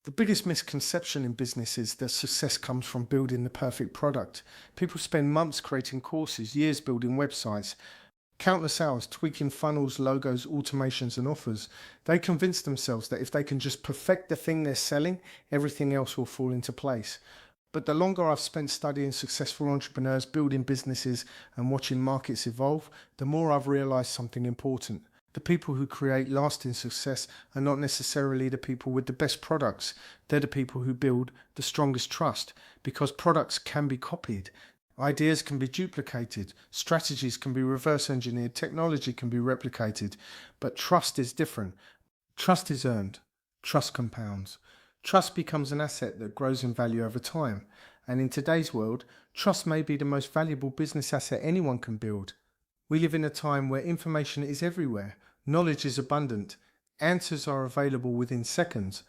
The biggest misconception in business is that success comes from building the perfect product. People spend months creating courses, years building websites, countless hours tweaking funnels, logos, automations, and offers. They convince themselves that if they can just perfect the thing they're selling, everything else will fall into place. But the longer I've spent studying successful entrepreneurs, building businesses, and watching markets evolve, the more I've realized something important. The people who create lasting success are not necessarily the people with the best products. They're the people who build the strongest trust, because products can be copied. Ideas can be duplicated, strategies can be reverse engineered, technology can be replicated, but trust is different. Trust is earned, trust compounds. Trust becomes an asset that grows in value over time. And in today's world, trust may be the most valuable business asset anyone can build. We live in a time where information is everywhere, knowledge is abundant, answers are available within seconds.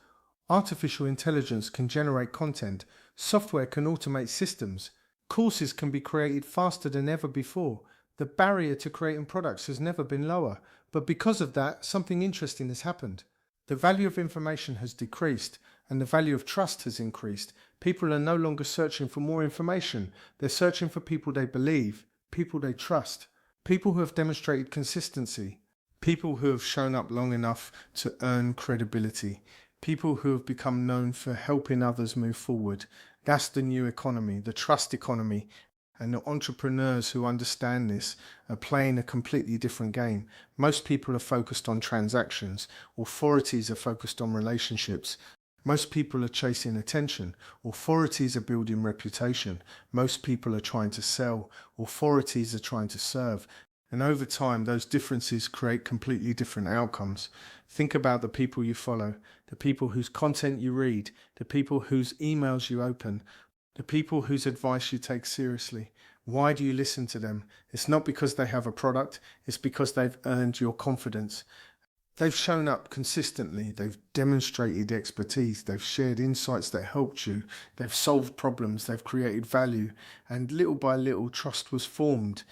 Artificial intelligence can generate content, software can automate systems, courses can be created faster than ever before. The barrier to creating products has never been lower, but because of that, something interesting has happened. The value of information has decreased, and the value of trust has increased. People are no longer searching for more information, they're searching for people they believe, people they trust. People who have demonstrated consistency, people who have shown up long enough to earn credibility, people who have become known for helping others move forward. That's the new economy, the trust economy. And the entrepreneurs who understand this are playing a completely different game. Most people are focused on transactions. Authorities are focused on relationships. Most people are chasing attention. Authorities are building reputation. Most people are trying to sell. Authorities are trying to serve. And over time, those differences create completely different outcomes. Think about the people you follow, the people whose content you read, the people whose emails you open, the people whose advice you take seriously. Why do you listen to them? It's not because they have a product, it's because they've earned your confidence. They've shown up consistently, they've demonstrated expertise, they've shared insights that helped you, they've solved problems, they've created value, and little by little trust was formed.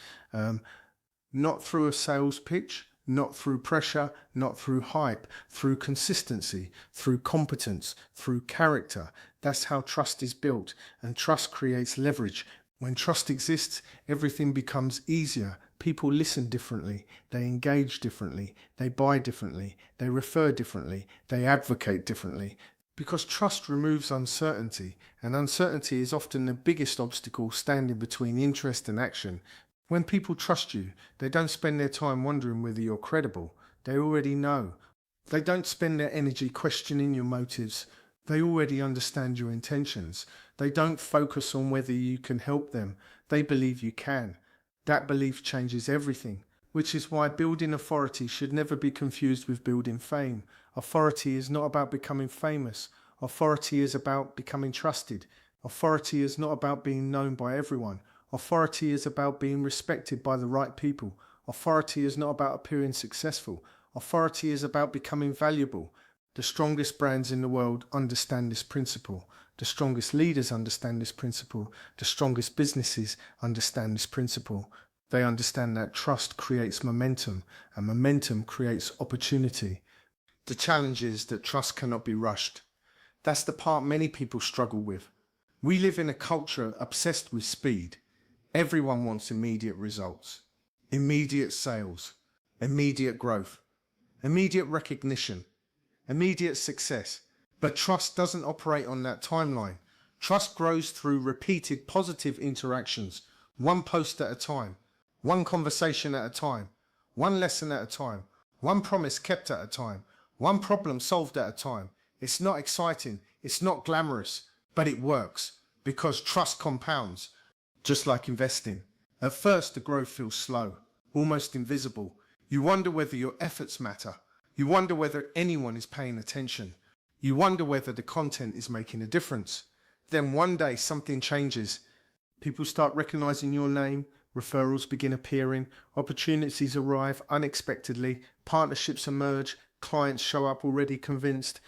Not through a sales pitch, not through pressure, not through hype, through consistency, through competence, through character. That's how trust is built, and trust creates leverage. When trust exists, everything becomes easier. People listen differently, they engage differently, they buy differently, they refer differently, they advocate differently. Because trust removes uncertainty, and uncertainty is often the biggest obstacle standing between interest and action. When people trust you, they don't spend their time wondering whether you're credible. They already know. They don't spend their energy questioning your motives. They already understand your intentions. They don't focus on whether you can help them. They believe you can. That belief changes everything, which is why building authority should never be confused with building fame. Authority is not about becoming famous. Authority is about becoming trusted. Authority is not about being known by everyone. Authority is about being respected by the right people. Authority is not about appearing successful. Authority is about becoming valuable. The strongest brands in the world understand this principle. The strongest leaders understand this principle. The strongest businesses understand this principle. They understand that trust creates momentum, and momentum creates opportunity. The challenge is that trust cannot be rushed. That's the part many people struggle with. We live in a culture obsessed with speed. Everyone wants immediate results, immediate sales, immediate growth, immediate recognition, immediate success. But trust doesn't operate on that timeline. Trust grows through repeated positive interactions, one post at a time, one conversation at a time, one lesson at a time, one promise kept at a time, one problem solved at a time. It's not exciting, it's not glamorous, but it works because trust compounds. Just like investing. At first, the growth feels slow, almost invisible. You wonder whether your efforts matter. You wonder whether anyone is paying attention. You wonder whether the content is making a difference. Then one day something changes. People start recognizing your name, referrals begin appearing, opportunities arrive unexpectedly, partnerships emerge, clients show up already convinced.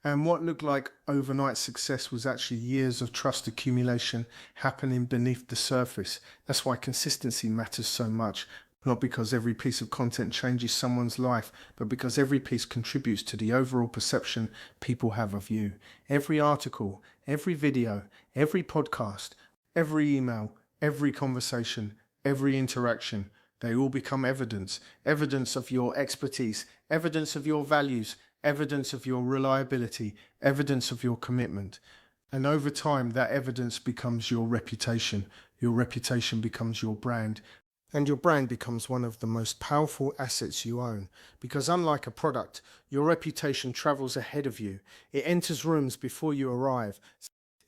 And what looked like overnight success was actually years of trust accumulation happening beneath the surface. That's why consistency matters so much. Not because every piece of content changes someone's life, but because every piece contributes to the overall perception people have of you. Every article, every video, every podcast, every email, every conversation, every interaction, they all become evidence. Evidence of your expertise, evidence of your values, evidence of your reliability, evidence of your commitment. And over time, that evidence becomes your reputation. Your reputation becomes your brand. And your brand becomes one of the most powerful assets you own. Because unlike a product, your reputation travels ahead of you. It enters rooms before you arrive.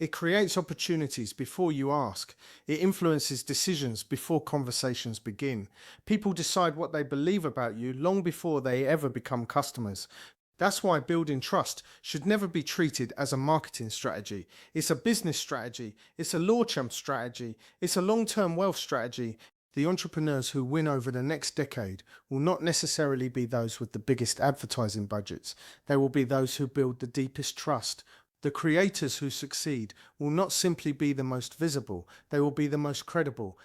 It creates opportunities before you ask. It influences decisions before conversations begin. People decide what they believe about you long before they ever become customers. That's why building trust should never be treated as a marketing strategy. It's a business strategy. It's a launch strategy. It's a long-term wealth strategy. The entrepreneurs who win over the next decade will not necessarily be those with the biggest advertising budgets. They will be those who build the deepest trust. The creators who succeed will not simply be the most visible, they will be the most credible.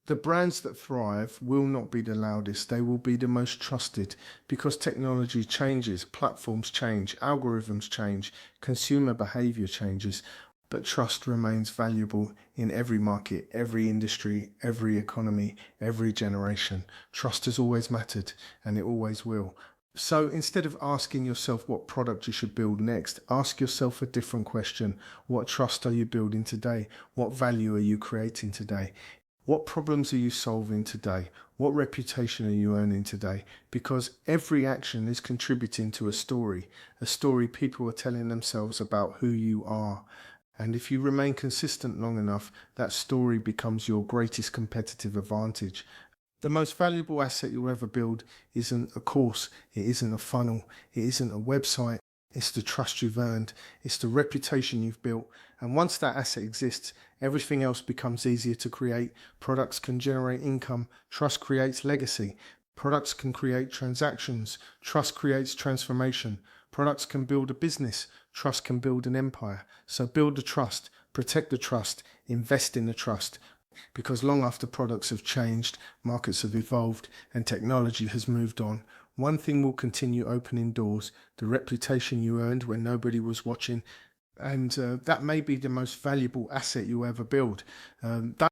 The brands that thrive will not be the loudest, they will be the most trusted, because technology changes, platforms change, algorithms change, consumer behavior changes, but trust remains valuable in every market, every industry, every economy, every generation. Trust has always mattered, and it always will. So instead of asking yourself what product you should build next, ask yourself a different question. What trust are you building today? What value are you creating today? What problems are you solving today? What reputation are you earning today? Because every action is contributing to a story people are telling themselves about who you are. And if you remain consistent long enough, that story becomes your greatest competitive advantage. The most valuable asset you'll ever build isn't a course, it isn't a funnel, it isn't a website. It's the trust you've earned, it's the reputation you've built. And once that asset exists, everything else becomes easier to create. Products can generate income, trust creates legacy. Products can create transactions, trust creates transformation. Products can build a business, trust can build an empire. So build the trust, protect the trust, invest in the trust. Because long after products have changed, markets have evolved, and technology has moved on, one thing will continue opening doors: the reputation you earned when nobody was watching. And that may be the most valuable asset you ever build. That